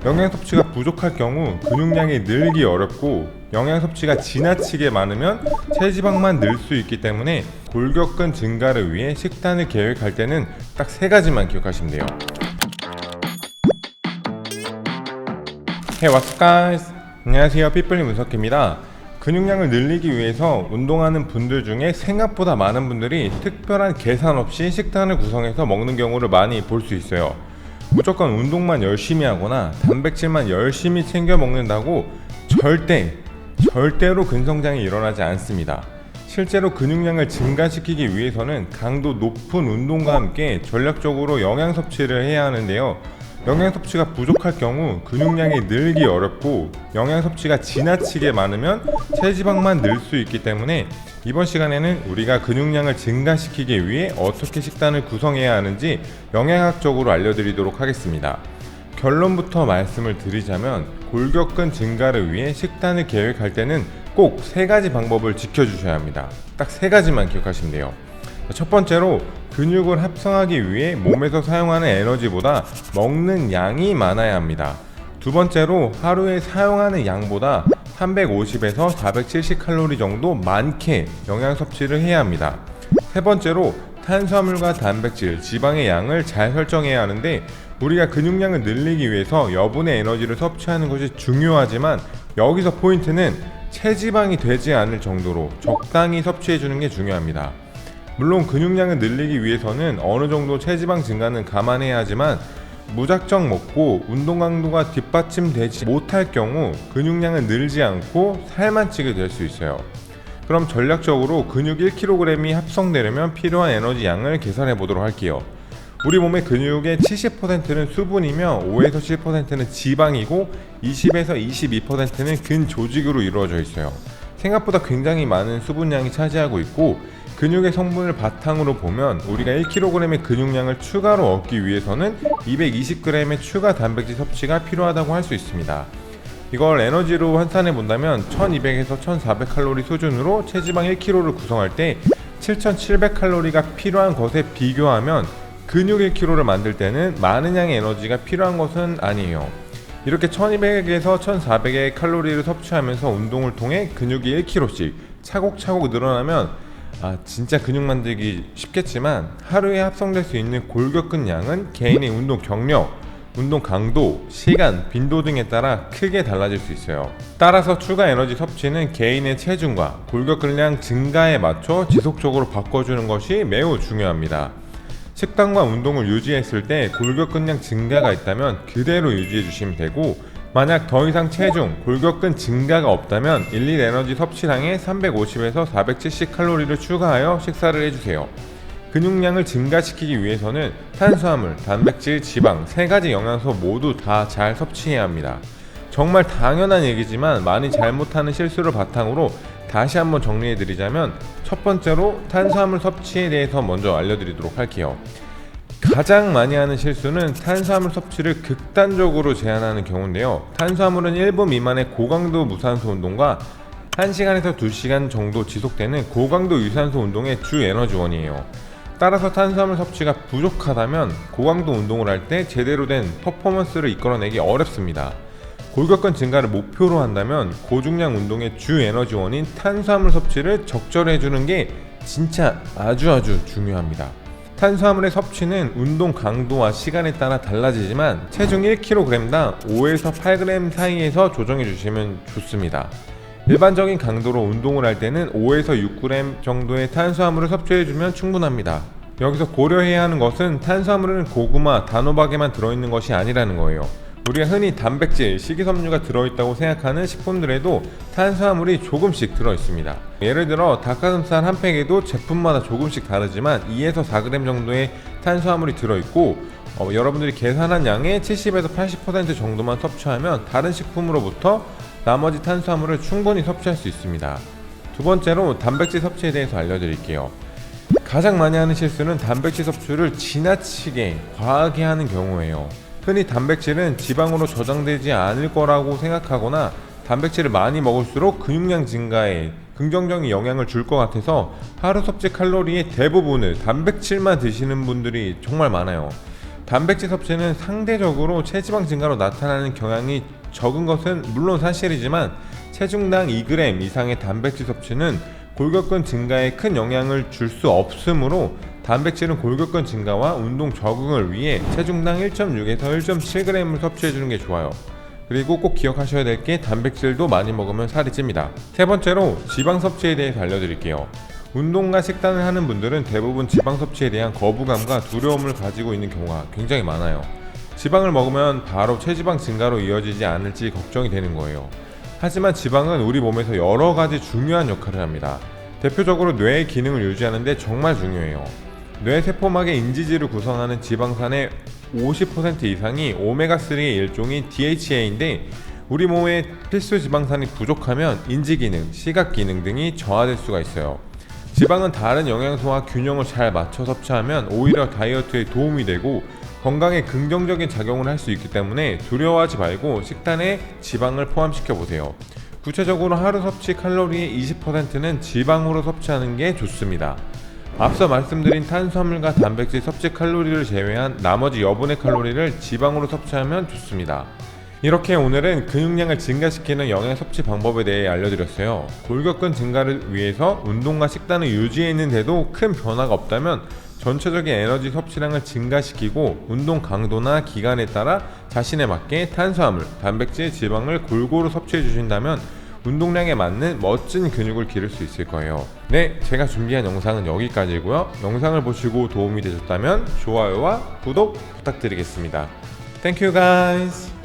영양 섭취가 부족할 경우 근육량이 늘기 어렵고, 영양 섭취가 지나치게 많으면 체지방만 늘 수 있기 때문에 골격근 증가를 위해 식단을 계획할 때는 딱 세 가지만 기억하시면 돼요. Hey, what's up guys? 안녕하세요, 핏불리 문석희입니다. 근육량을 늘리기 위해서 운동하는 분들 중에 생각보다 많은 분들이 특별한 계산 없이 식단을 구성해서 먹는 경우를 많이 볼 수 있어요. 무조건 운동만 열심히 하거나 단백질만 열심히 챙겨 먹는다고 절대로 근성장이 일어나지 않습니다. 실제로 근육량을 증가시키기 위해서는 강도 높은 운동과 함께 전략적으로 영양 섭취를 해야 하는데요. 영양 섭취가 부족할 경우 근육량이 늘기 어렵고, 영양 섭취가 지나치게 많으면 체지방만 늘 수 있기 때문에 이번 시간에는 우리가 근육량을 증가시키기 위해 어떻게 식단을 구성해야 하는지 영양학적으로 알려드리도록 하겠습니다. 결론부터 말씀을 드리자면, 골격근 증가를 위해 식단을 계획할 때는 꼭 세 가지 방법을 지켜주셔야 합니다. 딱 세 가지만 기억하시면 돼요. 첫 번째로, 근육을 합성하기 위해 몸에서 사용하는 에너지보다 먹는 양이 많아야 합니다. 두 번째로, 하루에 사용하는 양보다 350에서 470칼로리 정도 많게 영양 섭취를 해야 합니다. 세 번째로, 탄수화물과 단백질, 지방의 양을 잘 설정해야 하는데, 우리가 근육량을 늘리기 위해서 여분의 에너지를 섭취하는 것이 중요하지만, 여기서 포인트는 체지방이 되지 않을 정도로 적당히 섭취해주는 게 중요합니다. 물론 근육량을 늘리기 위해서는 어느 정도 체지방 증가는 감안해야 하지만, 무작정 먹고 운동 강도가 뒷받침되지 못할 경우 근육량은 늘지 않고 살만 찌게 될 수 있어요. 그럼 전략적으로 근육 1kg이 합성되려면 필요한 에너지 양을 계산해 보도록 할게요. 우리 몸의 근육의 70%는 수분이며 5에서 7%는 지방이고 20에서 22%는 근조직으로 이루어져 있어요. 생각보다 굉장히 많은 수분량이 차지하고 있고, 근육의 성분을 바탕으로 보면 우리가 1kg의 근육량을 추가로 얻기 위해서는 220g의 추가 단백질 섭취가 필요하다고 할 수 있습니다. 이걸 에너지로 환산해 본다면 1200에서 1400칼로리 수준으로 체지방 1kg를 구성할 때 7700칼로리가 필요한 것에 비교하면 근육 1kg를 만들 때는 많은 양의 에너지가 필요한 것은 아니에요. 이렇게 1200에서 1400의 칼로리를 섭취하면서 운동을 통해 근육이 1kg씩 차곡차곡 늘어나면 진짜 근육 만들기 쉽겠지만, 하루에 합성될 수 있는 골격근 양은 개인의 운동 경력, 운동 강도, 시간, 빈도 등에 따라 크게 달라질 수 있어요. 따라서 추가 에너지 섭취는 개인의 체중과 골격근량 증가에 맞춰 지속적으로 바꿔주는 것이 매우 중요합니다. 식단과 운동을 유지했을 때 골격근량 증가가 있다면 그대로 유지해 주시면 되고, 만약 더 이상 체중, 골격근 증가가 없다면 일일 에너지 섭취량에 350에서 470칼로리를 추가하여 식사를 해주세요. 근육량을 증가시키기 위해서는 탄수화물, 단백질, 지방 세 가지 영양소 모두 다 잘 섭취해야 합니다. 정말 당연한 얘기지만 많이 잘못하는 실수를 바탕으로 다시 한번 정리해드리자면, 첫 번째로 탄수화물 섭취에 대해서 먼저 알려드리도록 할게요. 가장 많이 하는 실수는 탄수화물 섭취를 극단적으로 제한하는 경우인데요. 탄수화물은 1분 미만의 고강도 무산소 운동과 1시간에서 2시간 정도 지속되는 고강도 유산소 운동의 주 에너지원이에요. 따라서 탄수화물 섭취가 부족하다면 고강도 운동을 할 때 제대로 된 퍼포먼스를 이끌어내기 어렵습니다. 골격근 증가를 목표로 한다면 고중량 운동의 주 에너지원인 탄수화물 섭취를 적절히 해주는 게 진짜 아주 중요합니다. 탄수화물의 섭취는 운동 강도와 시간에 따라 달라지지만 체중 1kg당 5에서 8g 사이에서 조정해 주시면 좋습니다. 일반적인 강도로 운동을 할 때는 5에서 6g 정도의 탄수화물을 섭취해 주면 충분합니다. 여기서 고려해야 하는 것은 탄수화물은 고구마, 단호박에만 들어있는 것이 아니라는 거예요. 우리가 흔히 단백질, 식이섬유가 들어있다고 생각하는 식품들에도 탄수화물이 조금씩 들어있습니다. 예를 들어 닭가슴살 한 팩에도 제품마다 조금씩 다르지만 2에서 4g 정도의 탄수화물이 들어있고, 여러분들이 계산한 양의 70에서 80% 정도만 섭취하면 다른 식품으로부터 나머지 탄수화물을 충분히 섭취할 수 있습니다. 두 번째로, 단백질 섭취에 대해서 알려드릴게요. 가장 많이 하는 실수는 단백질 섭취를 지나치게 과하게 하는 경우예요. 흔히 단백질은 지방으로 저장되지 않을 거라고 생각하거나, 단백질을 많이 먹을수록 근육량 증가에 긍정적인 영향을 줄 것 같아서 하루 섭취 칼로리의 대부분을 단백질만 드시는 분들이 정말 많아요. 단백질 섭취는 상대적으로 체지방 증가로 나타나는 경향이 적은 것은 물론 사실이지만 체중당 2g 이상의 단백질 섭취는 골격근 증가에 큰 영향을 줄 수 없으므로 단백질은 골격근 증가와 운동 적응을 위해 체중당 1.6에서 1.7g을 섭취해주는 게 좋아요. 그리고 꼭 기억하셔야 될 게 단백질도 많이 먹으면 살이 찝니다. 세 번째로 지방 섭취에 대해서 알려드릴게요. 운동과 식단을 하는 분들은 대부분 지방 섭취에 대한 거부감과 두려움을 가지고 있는 경우가 굉장히 많아요. 지방을 먹으면 바로 체지방 증가로 이어지지 않을지 걱정이 되는 거예요. 하지만 지방은 우리 몸에서 여러 가지 중요한 역할을 합니다. 대표적으로 뇌의 기능을 유지하는 데 정말 중요해요. 뇌 세포막의 인지질을 구성하는 지방산의 50% 이상이 오메가3의 일종인 DHA인데 우리 몸에 필수 지방산이 부족하면 인지기능, 시각기능 등이 저하될 수가 있어요. 지방은 다른 영양소와 균형을 잘 맞춰 섭취하면 오히려 다이어트에 도움이 되고 건강에 긍정적인 작용을 할 수 있기 때문에 두려워하지 말고 식단에 지방을 포함시켜 보세요. 구체적으로 하루 섭취 칼로리의 20%는 지방으로 섭취하는 게 좋습니다. 앞서 말씀드린 탄수화물과 단백질 섭취 칼로리를 제외한 나머지 여분의 칼로리를 지방으로 섭취하면 좋습니다. 이렇게 오늘은 근육량을 증가시키는 영양 섭취 방법에 대해 알려드렸어요. 골격근 증가를 위해서 운동과 식단을 유지했는데도 큰 변화가 없다면 전체적인 에너지 섭취량을 증가시키고 운동 강도나 기간에 따라 자신에 맞게 탄수화물, 단백질, 지방을 골고루 섭취해 주신다면 운동량에 맞는 멋진 근육을 기를 수 있을 거예요. 네, 제가 준비한 영상은 여기까지고요. 영상을 보시고 도움이 되셨다면 좋아요와 구독 부탁드리겠습니다. Thank you guys.